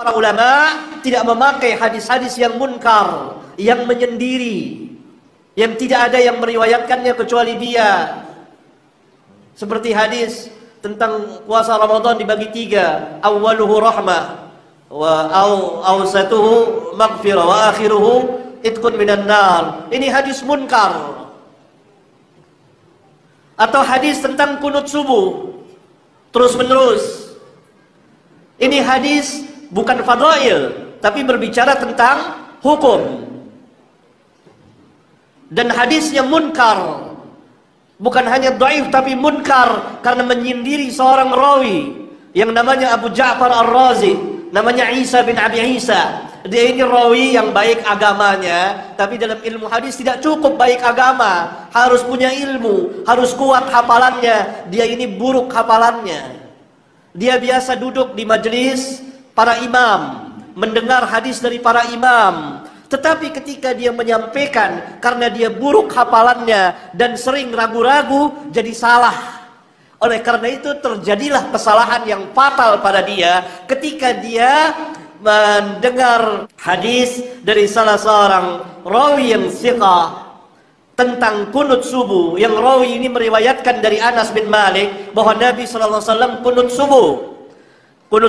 Para ulama tidak memakai hadis-hadis yang munkar, yang menyendiri, yang tidak ada yang meriwayatkannya kecuali dia. Seperti hadis tentang puasa Ramadan dibagi tiga, awwaluhu rahmah, wa awsatuhu maghfirah, wa akhiruhu itqun minan nar. Ini hadis munkar. Atau hadis tentang kunut subuh terus menerus. Ini hadis bukan fadail, tapi berbicara tentang hukum. Dan hadisnya munkar, bukan hanya dhaif tapi munkar karena menyindiri seorang rawi yang namanya Abu Ja'far Ar-Razi, namanya Isa bin Abi Isa. Dia ini rawi yang baik agamanya, tapi dalam ilmu hadis tidak cukup baik agama, harus punya ilmu, harus kuat hafalannya. Dia ini buruk hafalannya. Dia biasa duduk di majelis para imam, mendengar hadis dari para imam. Tetapi ketika dia menyampaikan, karena dia buruk hafalannya dan sering ragu-ragu, jadi salah. Oleh karena itu terjadilah kesalahan yang fatal pada dia ketika dia mendengar hadis dari salah seorang rawi yang thiqah tentang kunut subuh, yang rawi ini meriwayatkan dari Anas bin Malik bahwa Nabi SAW kunut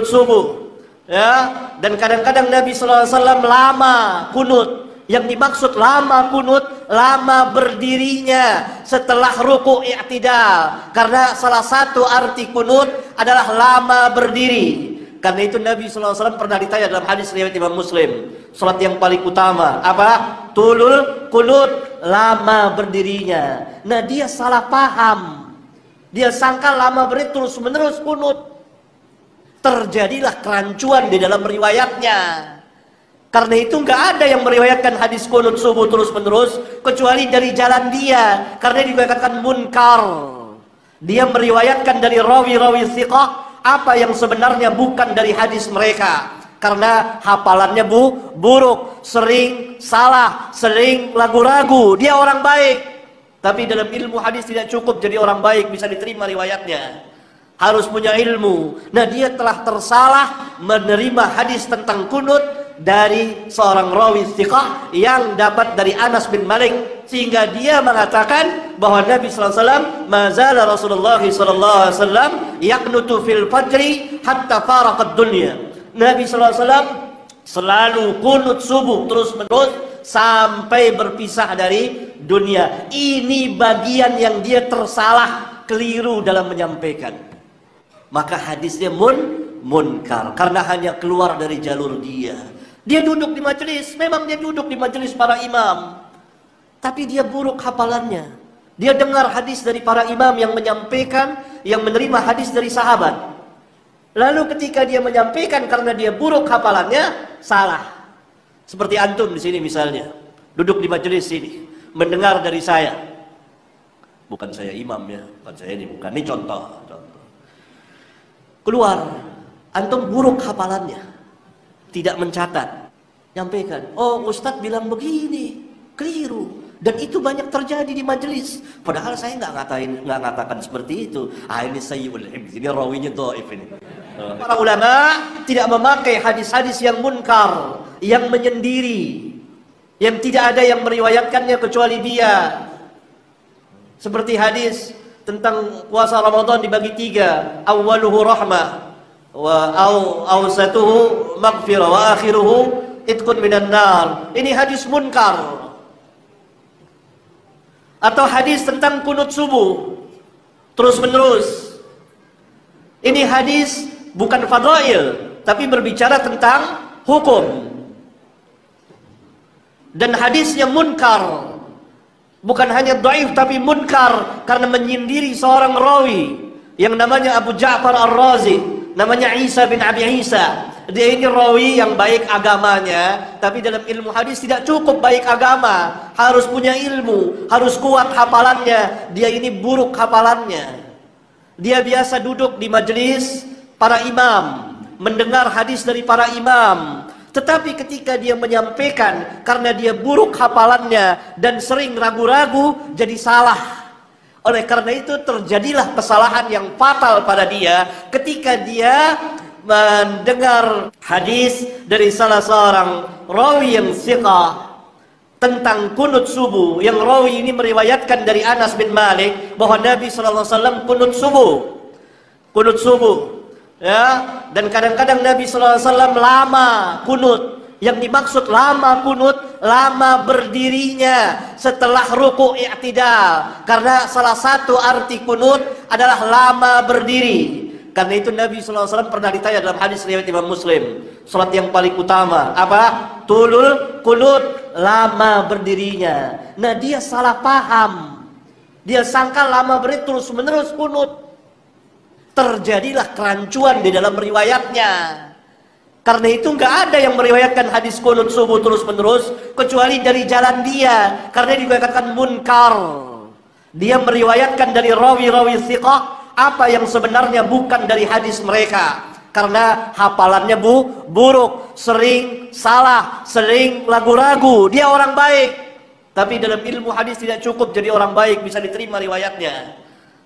subuh. Ya, dan kadang-kadang Nabi SAW lama kunut. Yang dimaksud lama kunut, lama berdirinya setelah ruku' i'tidal. Karena salah satu arti kunut adalah lama berdiri. Karena itu Nabi SAW pernah ditanya dalam hadis riwayat Imam Muslim, salat yang paling utama apa? Tulul kunut, lama berdirinya. Nah, dia salah paham. Dia sangka lama berdiri terus menerus kunut. Terjadilah kerancuan di dalam riwayatnya. Karena itu nggak ada yang meriwayatkan hadis kunut subuh terus menerus kecuali dari jalan dia, karena dikatakan munkar. Dia meriwayatkan dari rawi-rawi thiqah apa yang sebenarnya bukan dari hadis mereka, karena hafalannya buruk, sering salah, sering ragu-ragu. Dia orang baik, tapi dalam ilmu hadis tidak cukup jadi orang baik bisa diterima riwayatnya. Harus punya ilmu. Nah, dia telah tersalah menerima hadis tentang kunut dari seorang rawi thiqah yang dapat dari Anas bin Malik, sehingga dia mengatakan bahwa Nabi SAW mazala Rasulullah SAW yaqnutu fil fajri hatta faraqad dunya. Nabi SAW selalu kunut subuh terus menerus sampai berpisah dari dunia. Ini bagian yang dia tersalah, keliru dalam menyampaikan. Maka hadisnya munkar karena hanya keluar dari jalur dia. Dia duduk di majelis, memang dia duduk di majelis para imam, tapi dia buruk hafalannya. Dia dengar hadis dari para imam yang menyampaikan, yang menerima hadis dari sahabat. Lalu ketika dia menyampaikan karena dia buruk hafalannya, salah. Seperti antum di sini misalnya, duduk di majelis sini, mendengar dari saya. Bukan saya imam ya, bukan saya ini, bukan. Ini contoh. Keluar, antum buruk hafalannya, tidak mencatat, nyampaikan, oh Ustadz bilang begini, keliru, dan itu banyak terjadi di majelis. Padahal saya nggak ngatakan seperti itu. Ini sayyul hifz, ini rawinya dhaif ini. Para ulama tidak memakai hadis-hadis yang munkar, yang menyendiri, yang tidak ada yang meriwayatkannya kecuali dia. Seperti hadis tentang puasa Ramadan dibagi tiga, awwaluhu rahmah, wa awsatuhu maghfirah, wa akhiruhu itqun minan nar. Ini hadis munkar. Atau hadis tentang kunut subuh terus menerus. Ini hadis bukan fadail, tapi berbicara tentang hukum. Dan hadisnya munkar, bukan hanya dhaif tapi munkar karena menyindiri seorang rawi yang namanya Abu Ja'far Ar-Razi, namanya Isa bin Abi Isa. Dia ini rawi yang baik agamanya, tapi dalam ilmu hadis tidak cukup baik agama, harus punya ilmu, harus kuat hafalannya. Dia ini buruk hafalannya. Dia biasa duduk di majelis para imam, mendengar hadis dari para imam. Tetapi ketika dia menyampaikan karena dia buruk hafalannya dan sering ragu-ragu, jadi salah. Oleh karena itu terjadilah kesalahan yang fatal pada dia ketika dia mendengar hadis dari salah seorang rawi yang thiqah tentang kunut subuh, yang rawi ini meriwayatkan dari Anas bin Malik bahwa Nabi SAW kunut subuh, ya. Dan kadang-kadang Nabi SAW lama kunut. Yang dimaksud lama kunut, lama berdirinya setelah ruku' i'tidal. Karena salah satu arti kunut adalah lama berdiri. Karena itu Nabi SAW pernah ditanya dalam hadis riwayat Imam Muslim, salat yang paling utama apa? Tulul kunut, lama berdirinya. Nah, dia salah paham. Dia sangka lama berdiri terus menerus kunut. Terjadilah kerancuan di dalam riwayatnya. Karena itu nggak ada yang meriwayatkan hadis kunut subuh terus menerus kecuali dari jalan dia. Karena dikatakan munkar. Dia meriwayatkan dari rawi-rawi thiqah apa yang sebenarnya bukan dari hadis mereka. Karena hafalannya buruk, sering salah, sering ragu-ragu. Dia orang baik, tapi dalam ilmu hadis tidak cukup jadi orang baik bisa diterima riwayatnya.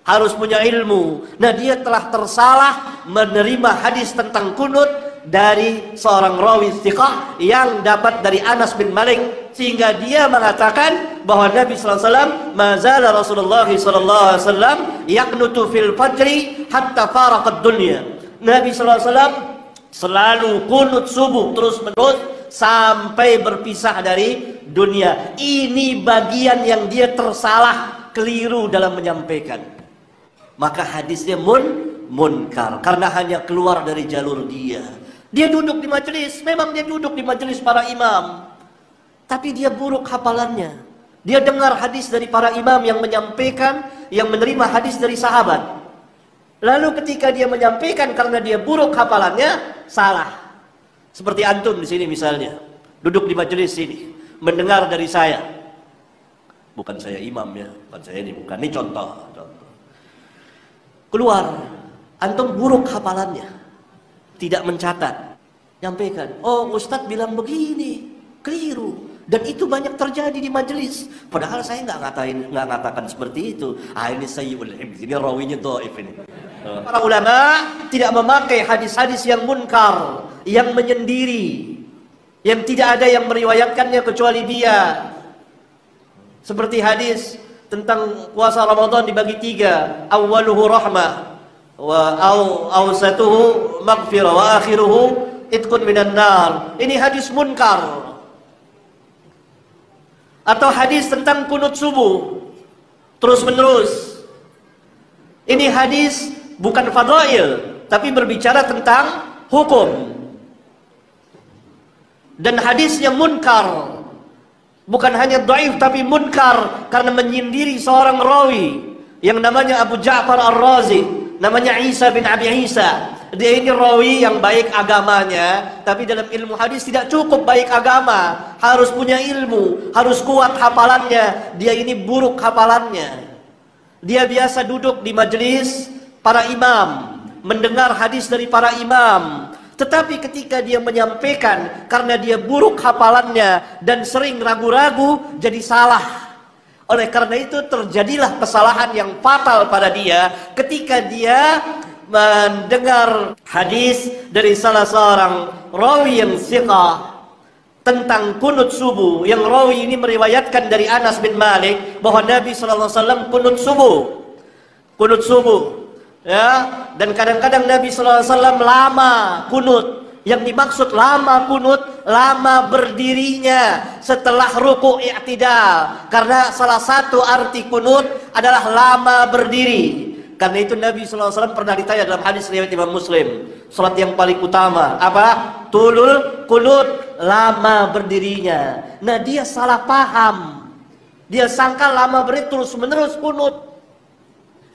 Harus punya ilmu. Nah, dia telah tersalah menerima hadis tentang kunut dari seorang rawi thiqah yang dapat dari Anas bin Malik, sehingga dia mengatakan bahwa Nabi SAW mazala Rasulullah SAW yaqnutu fil fajri hatta faraqad dunya. Nabi SAW selalu kunut subuh terus menerus sampai berpisah dari dunia. Ini bagian yang dia tersalah, keliru dalam menyampaikan. Maka hadisnya munkar karena hanya keluar dari jalur dia. Dia duduk di majelis, memang dia duduk di majelis para imam, tapi dia buruk hafalannya. Dia dengar hadis dari para imam yang menyampaikan, yang menerima hadis dari sahabat. Lalu ketika dia menyampaikan karena dia buruk hafalannya, salah. Seperti antum di sini misalnya, duduk di majelis sini, mendengar dari saya. Bukan saya imam ya, bukan saya ini, bukan. Ini contoh. Keluar, antum buruk hafalannya, tidak mencatat, nyampaikan, oh Ustadz bilang begini, keliru, dan itu banyak terjadi di majelis. Padahal saya nggak ngatakan seperti itu. Ini sayyul hifz, ini rawinya dhaif ini. Para ulama tidak memakai hadis-hadis yang munkar, yang menyendiri, yang tidak ada yang meriwayatkannya kecuali dia. Seperti hadis tentang puasa Ramadan dibagi tiga, awwaluhu rahmah, wa awsatuhu maghfirah, wa akhiruhu itqun minan nar. Ini hadis munkar. Atau hadis tentang kunut subuh terus menerus. Ini hadis bukan fadail, tapi berbicara tentang hukum. Dan hadisnya munkar. Bukan hanya dhaif tapi munkar karena menyindiri seorang rawi yang namanya Abu Ja'far Ar-Razi, namanya Isa bin Abi Isa. Dia ini rawi yang baik agamanya, tapi dalam ilmu hadis tidak cukup baik agama, harus punya ilmu, harus kuat hafalannya. Dia ini buruk hafalannya. Dia biasa duduk di majelis para imam, mendengar hadis dari para imam. Tetapi ketika dia menyampaikan karena dia buruk hafalannya dan sering ragu-ragu, jadi salah. Oleh karena itu terjadilah kesalahan yang fatal pada dia ketika dia mendengar hadis dari salah seorang rawi yang thiqah tentang kunut subuh, yang rawi ini meriwayatkan dari Anas bin Malik bahwa Nabi SAW kunut subuh, ya. Dan kadang-kadang Nabi SAW lama kunut. Yang dimaksud lama kunut, lama berdirinya setelah ruku' i'tidal. Karena salah satu arti kunut adalah lama berdiri. Karena itu Nabi SAW pernah ditanya dalam hadis riwayat Imam Muslim, salat yang paling utama apa? Tulul kunut, lama berdirinya. Nah, dia salah paham. Dia sangka lama berdiri terus menerus kunut.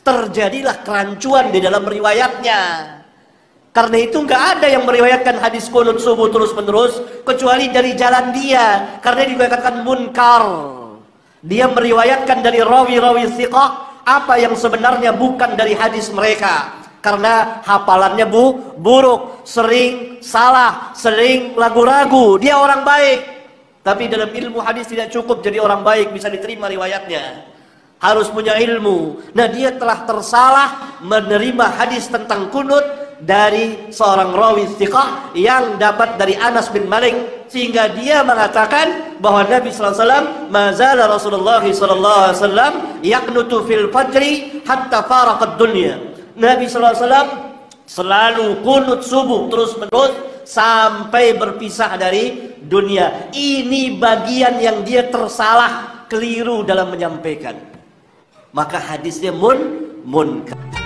Terjadilah kerancuan di dalam riwayatnya. Karena itu nggak ada yang meriwayatkan hadis kunut subuh terus menerus kecuali dari jalan dia. Karena dikatakan munkar. Dia meriwayatkan dari rawi-rawi thiqah apa yang sebenarnya bukan dari hadis mereka. Karena hafalannya buruk, sering salah, sering ragu-ragu. Dia orang baik, tapi dalam ilmu hadis tidak cukup jadi orang baik bisa diterima riwayatnya. Harus punya ilmu. Nah, dia telah tersalah menerima hadis tentang kunut dari seorang rawi thiqah yang dapat dari Anas bin Malik, sehingga dia mengatakan bahwa Nabi sallallahu alaihi wasallam mazala Rasulullah sallallahu alaihi wasallam yaqnutu fil fajri hatta faraqad dunya. Nabi sallallahu alaihi wasallam selalu kunut subuh terus-menerus sampai berpisah dari dunia. Ini bagian yang dia tersalah, keliru dalam menyampaikan. Maka hadisnya munkar.